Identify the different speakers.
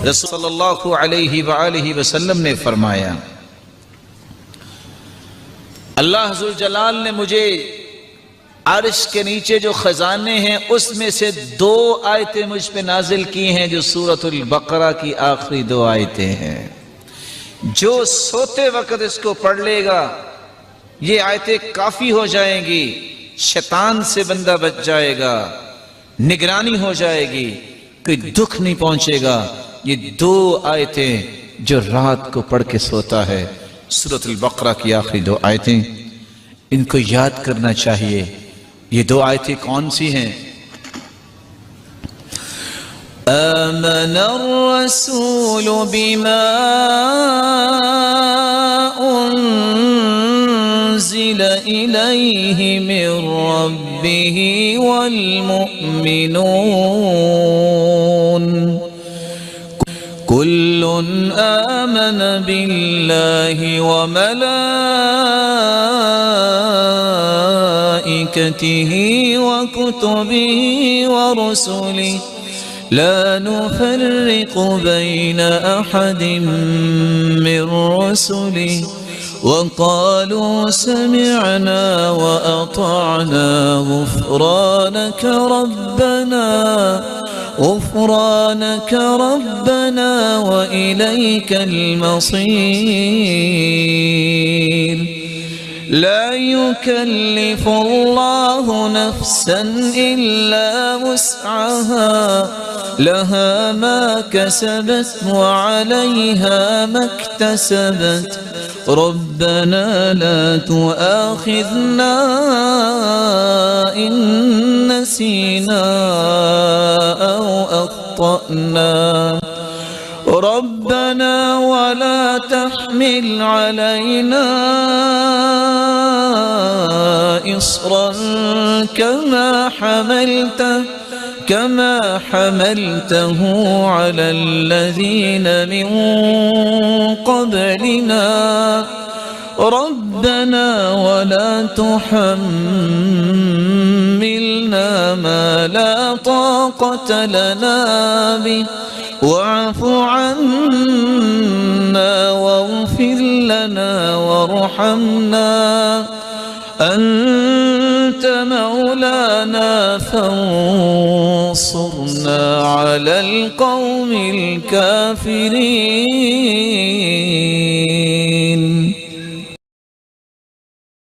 Speaker 1: रसूल सल्लल्लाहु अलैहि वआलिहि वसल्लम ने फरमाया, अल्लाह जुल जलाल ने मुझे अर्श के नीचे जो खजाने हैं उसमें से 2 आयतें मुझ पे नाजिल की हैं, जो सूरतुल बकरा की आखिरी 2 आयतें हैं। जो सोते वक्त इसको पढ़ लेगा ये आयतें काफी हो जाएंगी, शैतान से बंदा बच जाएगा, निगरानी हो जाएगी, कोई दुख नहीं पहुंचेगा। ये 2 आयतें जो रात को पढ़ के सोता है, सूरतुल बकरा की आखिरी 2 आयतें, इनको याद करना चाहिए। ये 2 आयतें कौन सी हैं?
Speaker 2: आमनर रसूल बिमा उन्ज़िला इलैहि मिर रब्बिहि वल मुअ्मिनून कुल्लुन आमन बिल्लाहि व मलाइकतिहि व कुतुबिहि व रुसुलिहि ला नुफर्रिक़ु बैन अहदिम मिर रुसुलिहि व क़ालू समिअना व अतअना غفرانك ربنا وإليك المصير لا يكلف الله نفسا إلا وسعها لها ما كسبت وعليها ما اكتسبت ربنا لا تؤاخذنا إن نسينا أو أخطأنا ربنا ولا تحمل علينا إصرا كما حملته على الذين من قبلنا ربنا ولا تحملنا ما لا طاقة لنا به واعف عنا واغفر لنا وارحمنا أنت مولانا فانصرنا على القوم الكافرين.